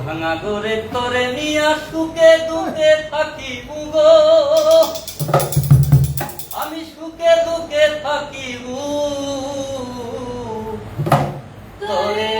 ভাঙা ঘরে তোরে নিয়া সুখে দুঃখে থাকি গো, আমি সুখে দুঃখে থাকি গো, তোরে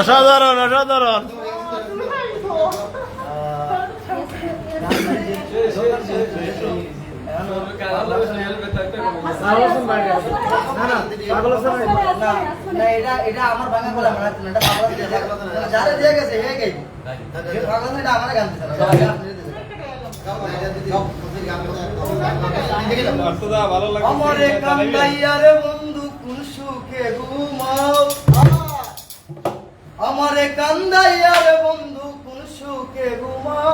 অসাধারণ অসাধারণ। আমারে কান্দাইয়া রে বন্ধু কোন সুখে ঘুমাও, আমারে কান্দাইয়া রে বন্ধু কোন সুখে ঘুমাও,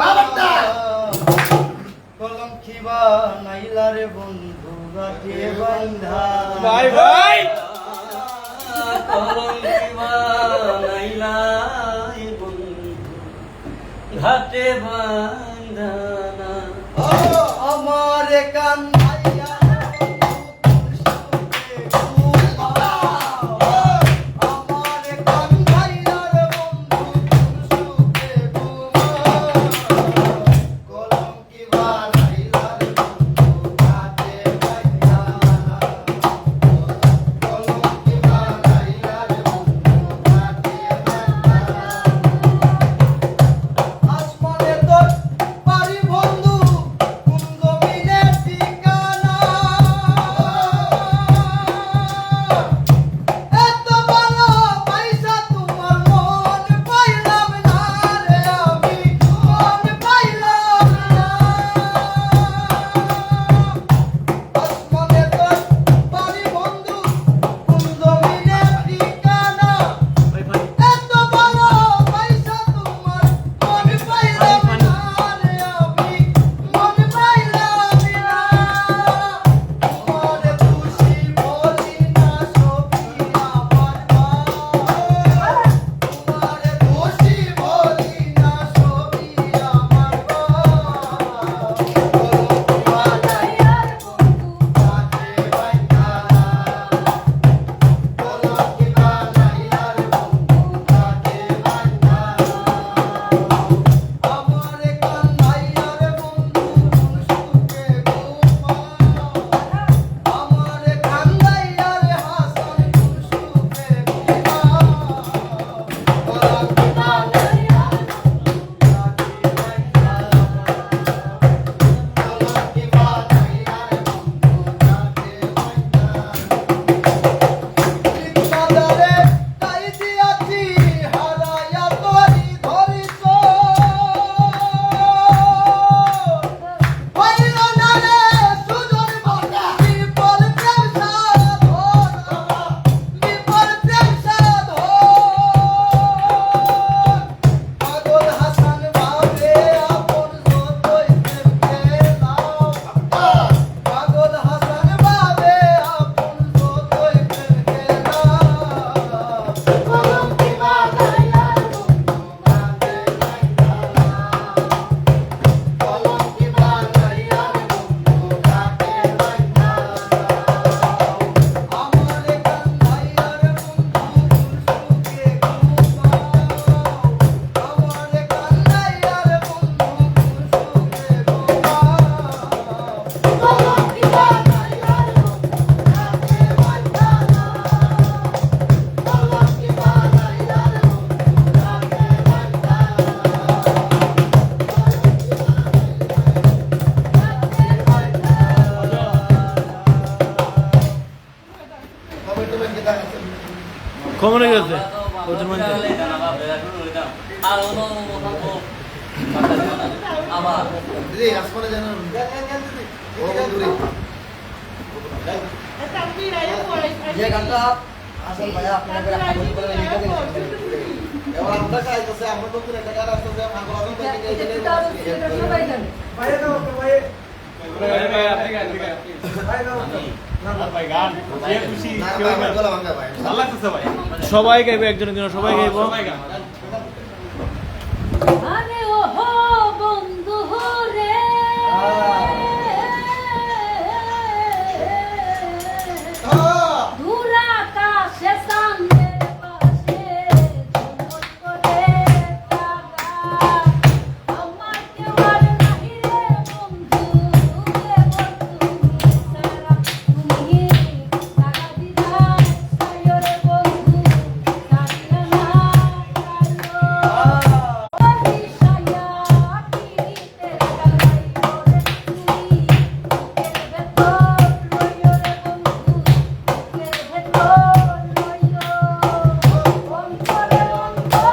কলঙ্কি বানাইলা রে বন্ধু গাঠে বান্ধা, ভাই ভাই কলঙ্কি বানাইলা বন্ধু ঘাটে বান্ধানা, আমারে কান্দাইয়া রে বন্ধু কোন সুখে কমনে গেছে ওজন মানতে আর অন্য আবার দিদি আসমানে জানো ও বন্ধুরে যে গানটা আসল ভাইয়া আপনাদের আপলোড করে লিখে দিন এবার আমরা চাইতেছে আমরা তো পুরো টাকা রাস্তাতে ভাগো আগুন থেকে এই যে ভাই দাও ভাই সবাই গাইবে একজন একজন সবাই গাইব আরে ওহো বন্ধু রে দূর আকাশে চাঁদের পাশে ঝলমল করে তারা আমার কেউ আর নাহি রে বন্ধু সারা তুমি তারা দিলা সায়রে বন্ধু সারিয়া না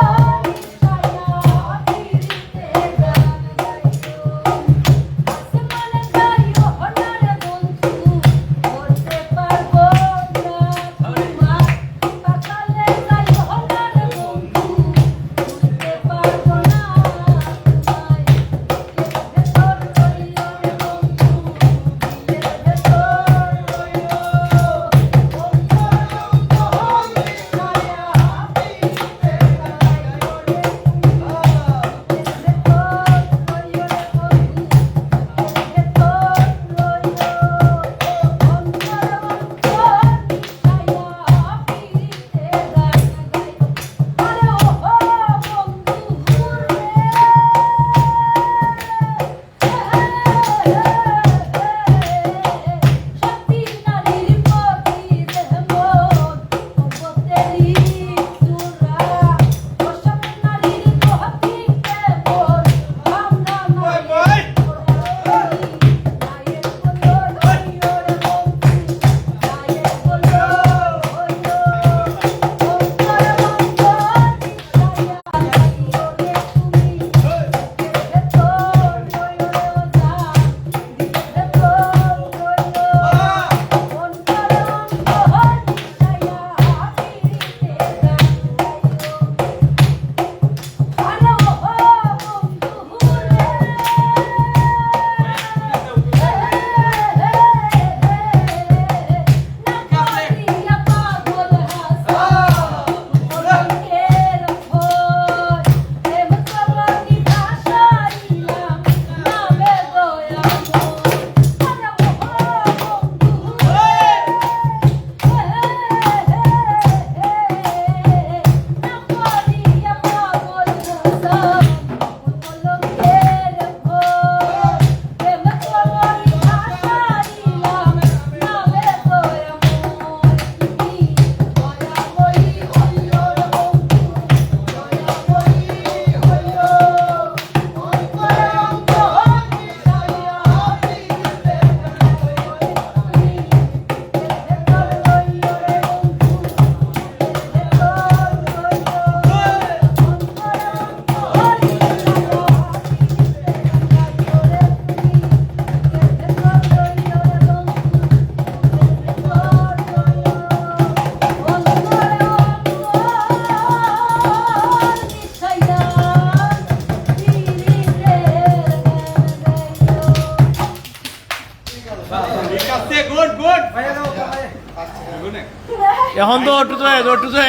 এখন তো অটু তো অটু তো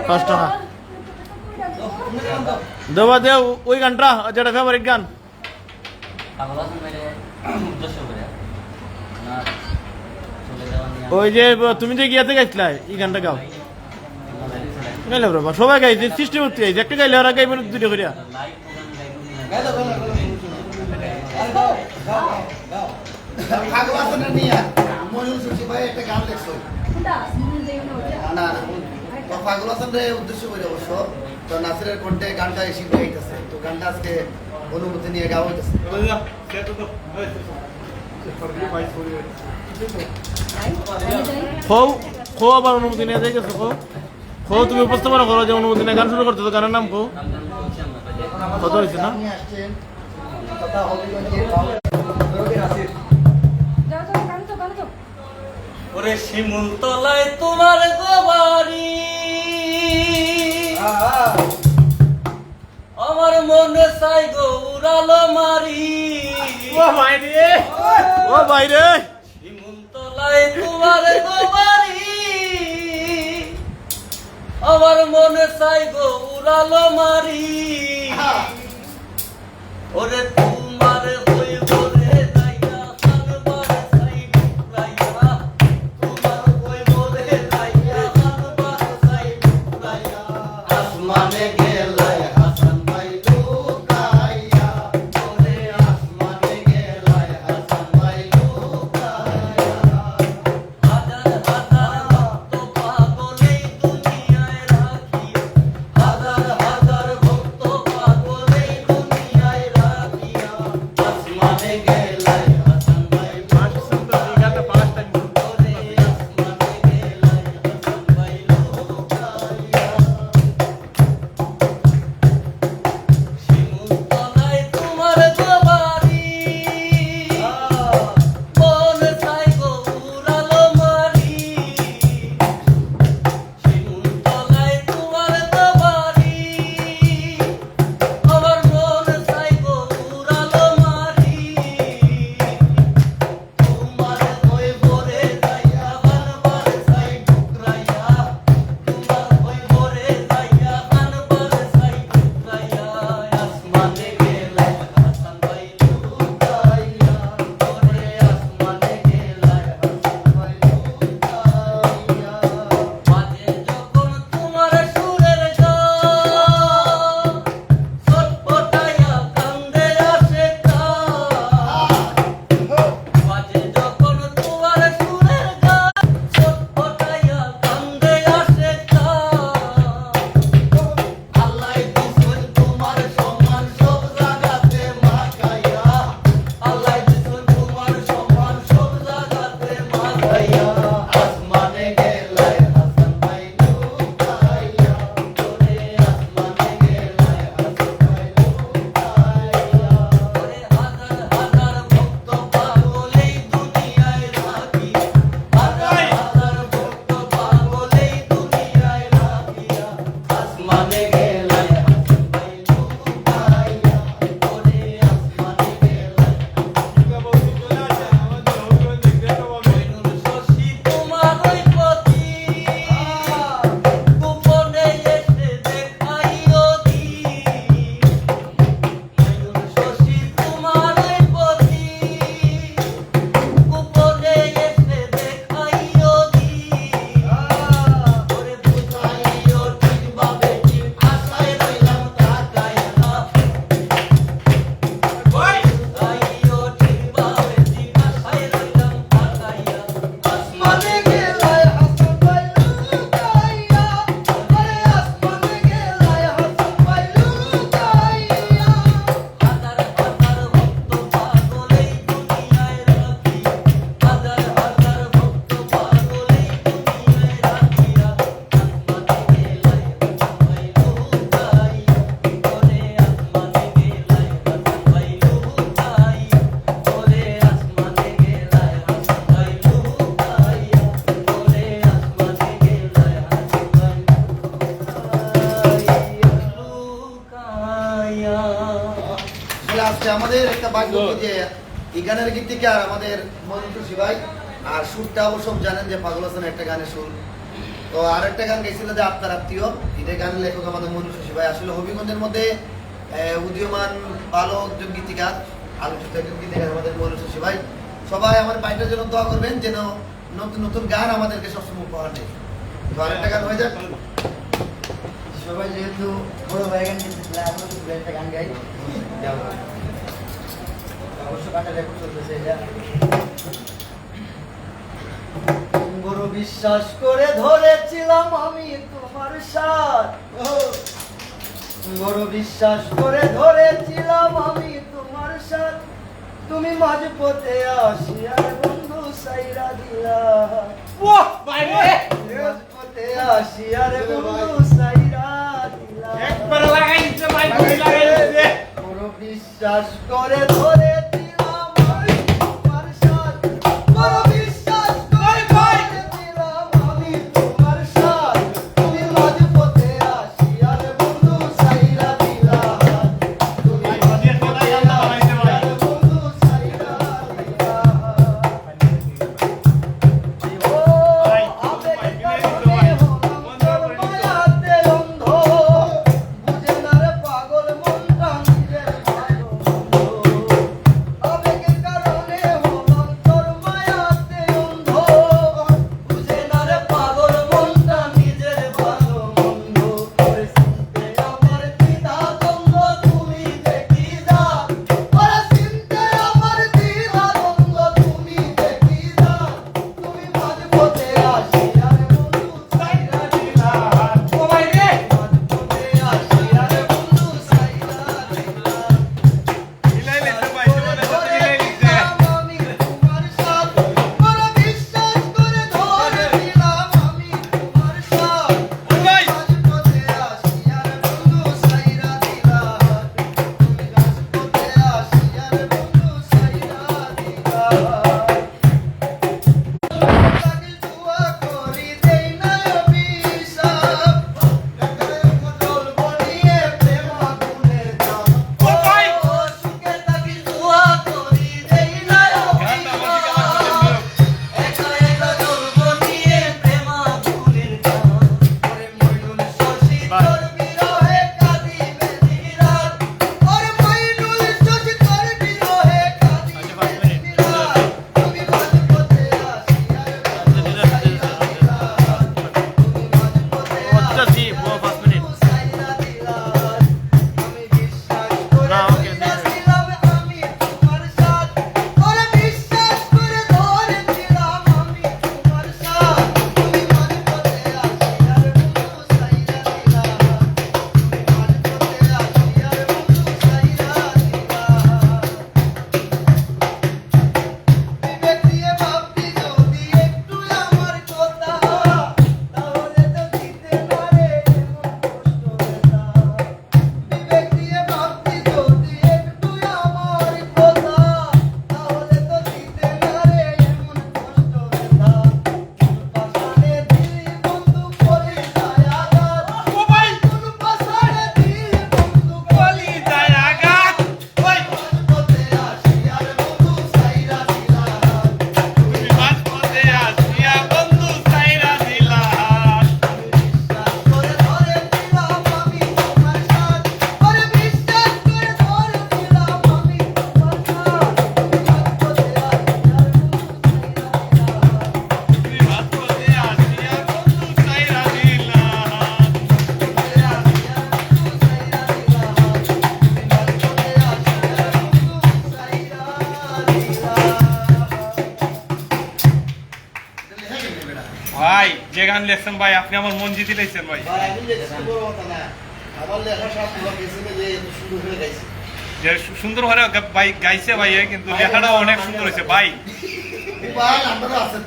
কষ্ট না দেবা দে ওই গানটা যেটা ফেভারিট গান ওই যে তুমি যে গিয়াতে গাইছিলা এই গানটা গাও গাইলে বাবা সবাই গাইছে সৃষ্টি করতে গাইছে একটা গাইলে ওরা গাইবে দুটো করিয়া পাগল হাসানের উদ্দেশ্য করে অবশ্য তো নাসিরের কণ্ঠে গানটা শিখে গাইতেছে তো গানটা আজকে অনুমতি নিয়ে গাওয়া হইতেছে খো আবার অনুমতি নিয়ে যাই গেছো খো তুমি উপস্থাপনা করো যে অনুমতি নিয়ে গান শুরু করতে তো গানের নাম খো কত হয়েছে না আপনি আসছেন তথা হবিগঞ্জের রোগের আসির যাও তো গান তো গান তো ওরে শিমুল তলায় তোমার গোবারি আমার মনে চাই গো উড়ালো মারি ও বাইরে শিমুল তলায় তোমার গোবারি আমার মনে চাই গো উড়ালো মারি ওরে তোমার হইব রে দাইয়া হানবার চাই ডুকরাইয়া তোমার হইব রে দাইয়া হানবার চাই ডুকরাইয়া আসমানে গেলাই হাসান ভাই লুকাইয়া ওরে আসমানে গেলাই হাসান ভাই লুকাইয়া হাজার হাজার ভক্ত পাগল এই দুনিয়ায় রাখিয়া হাজার হাজার ভক্ত পাগল এই দুনিয়ায় রাখিয়া আসমানে গেলাই হাসান ভাই লুকাইয়া ওরে আসমানে গেলাই হাসান ভাই লুকাইয়া শিমুল তলায় তোমার গোবারি মন চাই গো উড়ালো মারি শিমুল তলায় তোমার গোবারি আমার মন চাই গো উড়ালো মারি তোমার হইব রে দাইয়া হানবার চাই ডুকরাইয়া তোমার হইব রে দাইয়া হানবার চাই ডুকরাইয়া আসমানে গেলাই হাসান ভাই লুকাইয়া ওরে আসমানে গেলাই হাসান ভাই লুকাইয়া বাজে যখন তোমার সুরের গান ছটফটাইয়া কান্দে আসে কান বাজে যখন তোমার সুরের গান ছটফটাইয়া কান্দে আসে কান আল্লাহ দিছুন তোমার সম্মান সব জায়গাতে মাকাইয়া আল্লাহ দিছুন তোমার সম্মান সব জায়গাতে মাকাইয়া আসমানে গেলাই হাসান ভাই লুকাইয়া ওরে আসমানে গেলাই হাসান ভাই লুকাইয়া ওরে হাজার হাজার ভক্ত পাগল এই দুনিয়ায় রাখিয়া হাজার হাজার ভক্ত পাগল এই দুনিয়ায় রাখিয়া আসমানে গেলাই হাসান ভাই লুকাইয়া ওরে আসমানে গেলাই মইনুল শশী তোমার ওই পতি গোপনে এসে দেখাইও দি মইনুল শশী তোমার ওই পতি গোপনে এসে দেখাইও দি ওরে বুঝাইও ঠিকভাবে ঠিক আশায় রইলাম তাকায়া বুঝাইও ঠিকভাবে ঠিক আশায় রইলাম তাকায়া আসমানে গেলাই হাসান ভাই লুকাইয়া ওরে আসমানে গেলাই হাসান ভাই লুকাইয়া হাজার হাজার ভক্ত পাগল এই দুনিয়ায় রাখিয়া হাজার হাজার ভক্ত পাগল এই দুনিয়ায় রাখিয়া আসমানে গেলাই হাসান ভাই লুকাইয়া ওরে আসমানে গেলাই হাসান ভাই লুকাইয়া ওরে আসমানে গেলাই হাসান ভাই লুকাইয়া ওরে আসমানে গেলাই হাসান ভাই লুকাইয়া আসলে আজকে আমাদের একটা ভাগ্য কি যে এই গানের গীতিকার আমাদের মনিটুসি ভাই আর সুরটা অবশ্য জানেন যে পাগল হাসান একটা গানের সুর তো আরেকটা গান গেছিল যে আপনার আত্মীয় এটা গানের লেখক আমাদের মনিটুসি ভাই আসলে হবিগঞ্জের মধ্যে উদীয়মান ভালো একজন গীতিকার আলোচিত একজন গীতিকার আমাদের মনিটুসি ভাই সবাই আমার ভাইটার জন্য দোয়া করবেন যেন নতুন নতুন গান আমাদেরকে সবসময় উপহার দেয় তো আরেকটা গান হয়ে যাক সবাই যেহেতু বড় ভাই গান গেছিল আমরা তো একটা গান গাই অবশ্য গানটা রেকর্ড চলতেছে এটা বড় বিশ্বাস করে ধরেছিলাম আমি তোমার সাথ বড় বিশ্বাস করে ধরেছিলাম আমি তোমার সাথ তুমি মাঝ পথে আসিয়া বন্ধু সাইরা দিলা ওহ বাইরে মাঝ পথে আসিয়া বন্ধু সাইরা দিলা একবার লাগাইছে ভাই লাগাইছে পুরো বিশ্বাস করে ধরে দিলাম আমি তোমার সাথ পুরো বিশ্বাস করে ধরে দিলাম আমি তোমার সাথ তুমি মাঝ পথে আসিয়া বন্ধু সাইরা দিলা তুমি মাঝ পথে আসিয়া বন্ধু সাইরা দিলা ও আবেগ কারণে হলাম তোর মায়াতে অন্ধ বুঝে না রে পাগল মনটা নিজের ভালো আবেগের কারণে হলাম তোর মায়াতে অন্ধ বুঝে না রে পাগল মনটা নিজের ভালো মন্দ পরিস্থিতিতে আমার দ্বিধা দ্বন্দ্ব তুমি দেখি যা পরিস্থিতিতে আমার দ্বিধা দ্বন্দ্ব তুমি দেখি যা তুমি মাঝ পথে আসিয়া রে বন্ধু সাইরা দিলা ও বাইরে মাঝ পথে আসিয়া রে বন্ধু সাইরা দিলা মিলাইলে ভাই তোমাদের সাথে মিলাইছে আমি তোমার সাথ বড় বিশ্বাস করে ধরে দিলাম আমি তোমার সাথ ভাই মাঝ পথে আসিয়া রে বন্ধু সাইরা দিলা তুমি মাঝ পথে আসিয়া রে বন্ধু সাইরা দিলা তাকে দুয়া করি দেই না অভিশাপ কদল বলিয়ে প্রেম আগুনের দাম ও ভাই সুখে তাকে দুয়া করি দেই না অভিশাপ একা একা জ্বলব নিয়ে প্রেম আগুনের দাম ওরে মইনুল শশী তোর বিরহে কাঁদিবে দিনরাত ওরে মইনুল শশী তোর বিরহে কাঁদিবে দিনরাত তুমি মাঝ পথে আসিয়া রে বন্ধু সাইরা দিলা তুমি মাঝ পথে আচ্ছা জি 5 মিনিট সাইরা দিলা আমি বিশ্বাস করে না, ওকে, ধরেছিলাম আমি তোমার সাথ ওরে বিশ্বাস করে ধরেছিলাম আমি তোমার সাথ তুমি মাঝ পথে আসিয়া রে বন্ধু সাইরা দিলা তুমি মাঝ পথে আসিয়া রে বন্ধু সাইরা দিলা বিবেক দিয়ে ভাববি যদি একটু আমার কথা তাহলে তো দিতে না রে এমন কষ্ট ব্যথা বিবেক দিয়ে ভাববি যদি একটু আমার কথা তাহলে তো দিতে না রে এমন কষ্ট ব্যথা কোন পাশানে দিলি বন্ধু বলি যায় আঘাত ও ভাই কোন পাশানে দিলি বন্ধু বলি যায় আঘাত ওই মাঝ পথে আসিয়া রে বন্ধু সাইরা দিলা তুমি মাঝ পথে আসিয়া বন্ধু সাইরা দিলা বিশ্বাস করে ধরে দিলাম আমি তোমার সাথ ওরে বিশ্বাস করে ধরে দিলাম আমি তোমার সাথ তুমি মাঝ পথে আসিয়া রে বন্ধু সাইরা দিলা তুমি মাঝ পথে আসিয়া বন্ধু সাইরা দিলা ভাই যে গান লেখছেন ভাই আপনি আমার মন জিতে লাইছেন ভাই যে সুন্দর হলে ভাই গাইছে ভাই কিন্তু লেখাটাও অনেক সুন্দর হয়েছে ভাই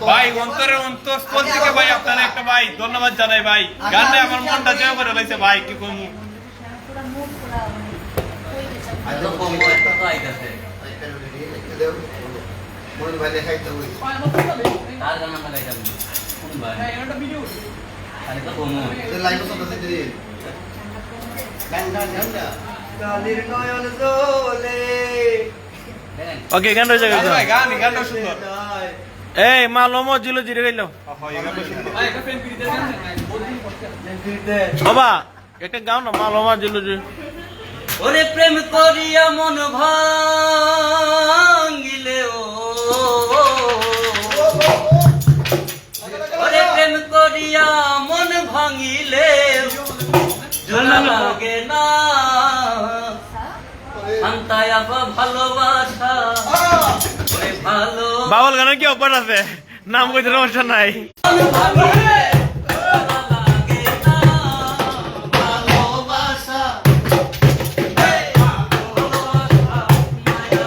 ভাই অন্তরের অন্তঃস্থল থেকে ভাই আপনার একটা ভাই ধন্যবাদ জানাই ভাই গানটা আমার মনটা জয় করে লাইছে ভাই কি কম পুরা মুখ পুরা কই গেছে তো কম করে তো আইতাছে তার গান আমরা গাইতাম কোন ভাই খালি তো কম কালির নয়ন জলে ওকে গান রয়ে যাবে ভাই, গানটা সুন্দর এই মালমো জিলো জিরে গেল বাবা একটা গাও না মালমা জিলো জিরে ওরে প্রেম করিয়া মন ভাঙিলে ও ওরে প্রেম করিয়া মন ভাঙিলে ঝোলা লাগে না শান্তায় আবা ভালোবাসা ওরে ভালো বাউল গানের কি অপার আছে নাম কইতে সমস্যা নাই ভাঙিলে ঝোলা লাগে না ভালোবাসা ভালোবাসা মায়া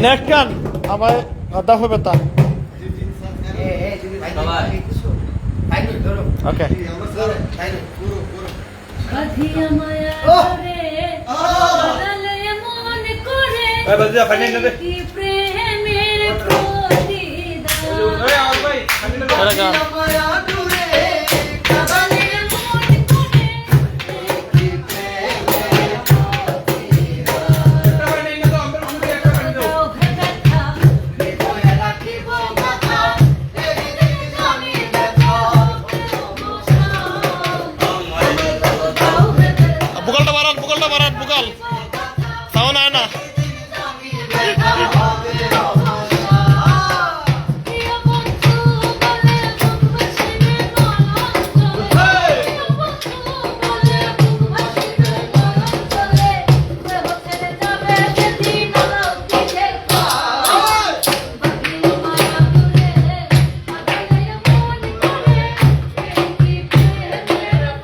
নেক্সট গান আমার দাফে বেতা ওকে কাঁধিয়া মায়া করে বদলে মন করে কি প্রেমের প্রতিদান চলে গান বদলে মন করে দাও হে ব্যথা হৃদয়ে রাখিব কথা একদিন জানি ব্যথা দাও হে ব্যথা বুকালটা বারান বুকাল সাউন্ড আয় না প্রিয় বন্ধু বলে ভাসিবে প্রিয় বন্ধু বলে ভাসিবে চলে ছেড়ে যাবে যেদিন আলোকে দেখা বাকি মায়া দূরে আগালে মন করে কি প্রেমের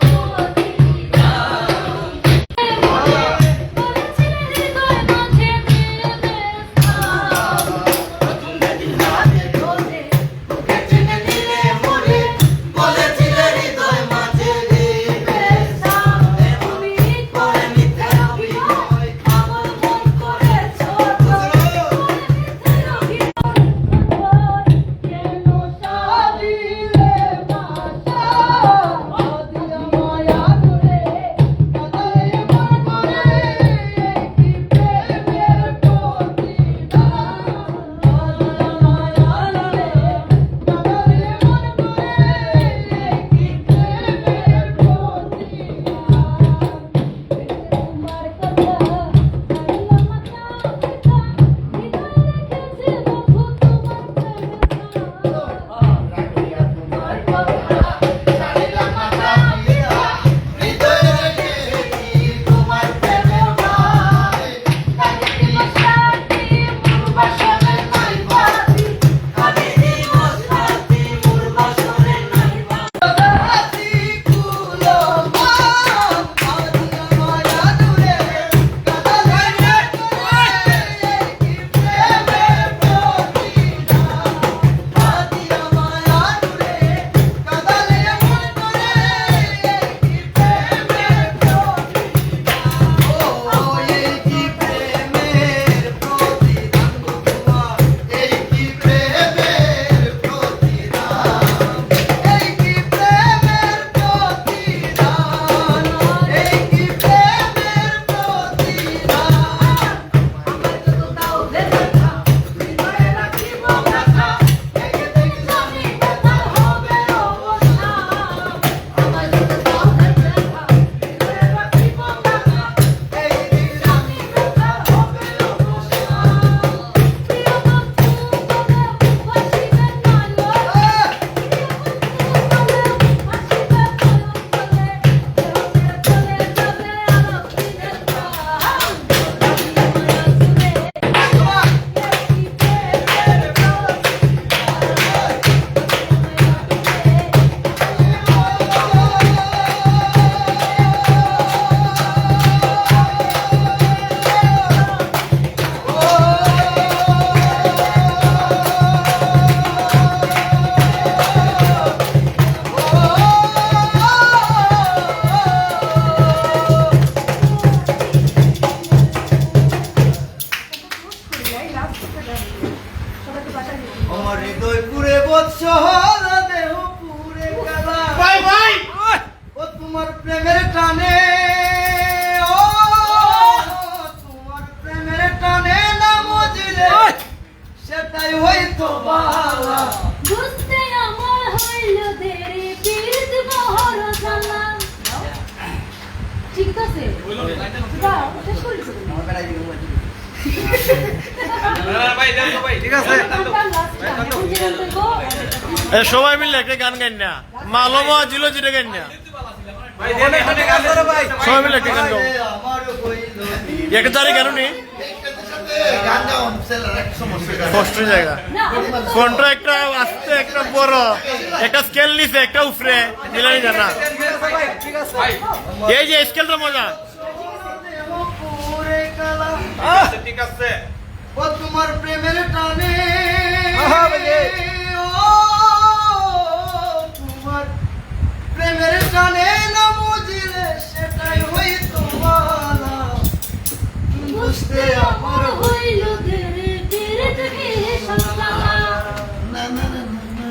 আমার হৃদয় পুরে বৎসর দেহ পুরে কালা ভাই ভাই ও তোমার প্রেমের টানে ও তোমার প্রেমের টানে না মজিলে সেটাই হয়তো বালা বুঝতে আমার হইল দেরি পীড়িত বহর জানা ঠিক আছে দাও শেষ করে দিছো তুমি। আমার বেড়াই দিল ঠিক আছে এ সবাই মিলে একটা গান গাই না মালমা জিল জিরে গাই না সবাই মিলে একটা গান গাও আমার হইল একটা তারিখ কেন নেই গান গাও সেলার এক সমস্যা কষ্ট জায়গা কোনটা একটা আস্তে একটা বড় একটা স্কেল নিছে একটা উপরে মিলানি জানা ঠিক আছে এই যে স্কেলটা মজা পুরে কালা ঠিক আছে ও তোমার প্রেমের টানে আহা, বাজে। ও তোমার প্রেমের টানে না বুঝলে সেটাই হইতো মালা বুঝতে আমার হইল দেরে পীড়িত ভীষণা না না না না না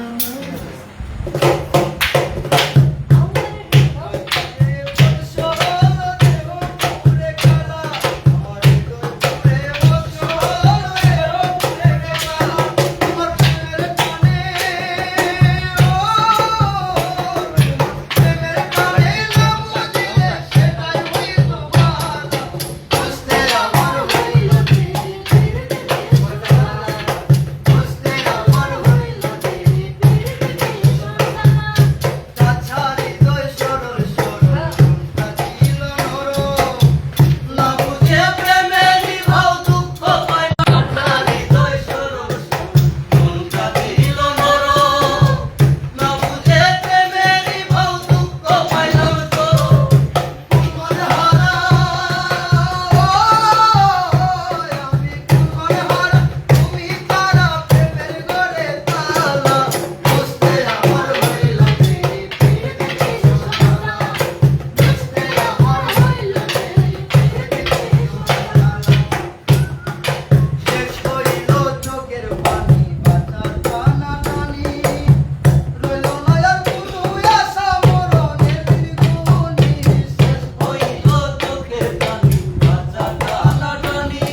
হইল চোখের পানি বাঁচা টানাটানি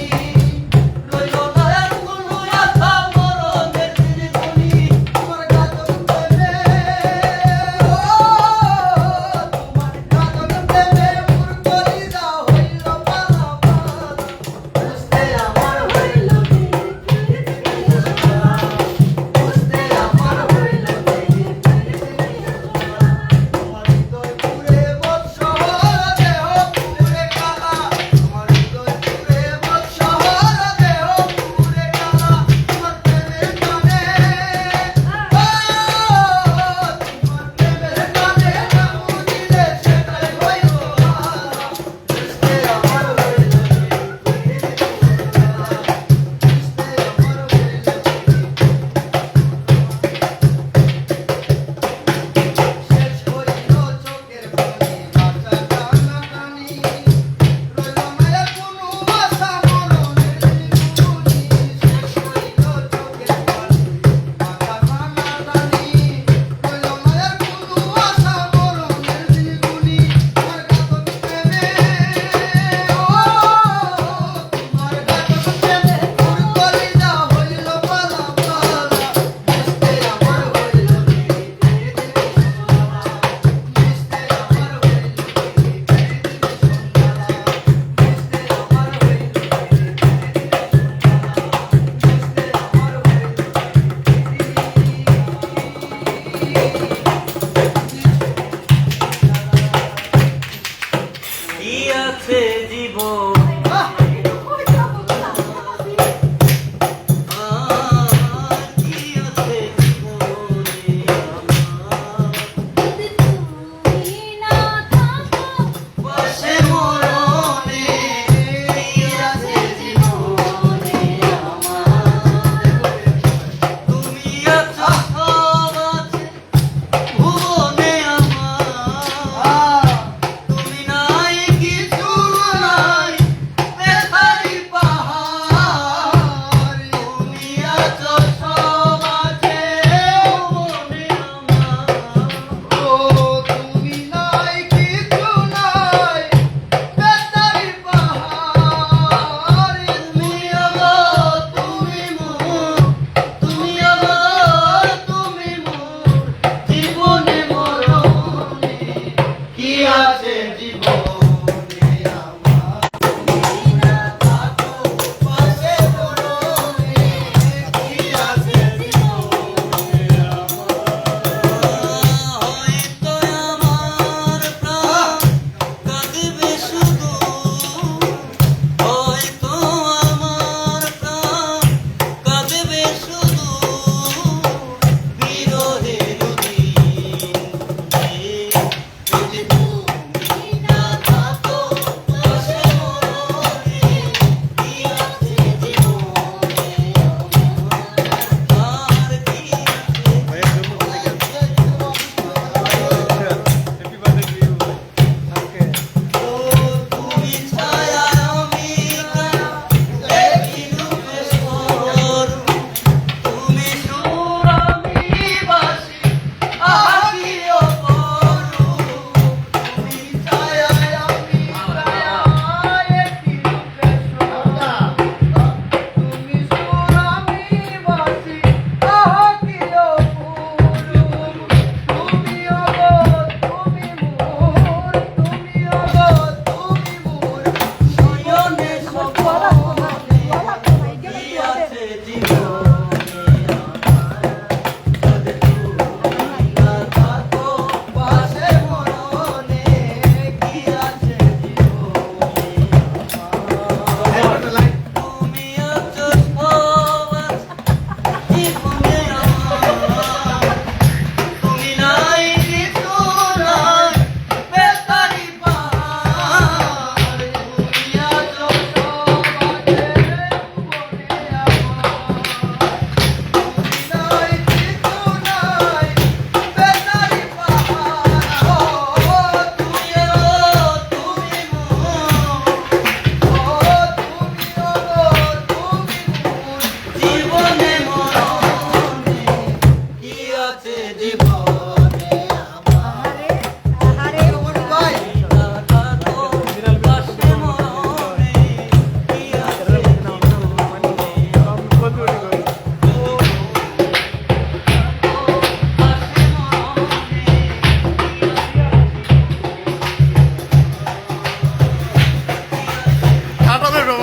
রইল না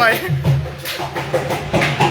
ভাই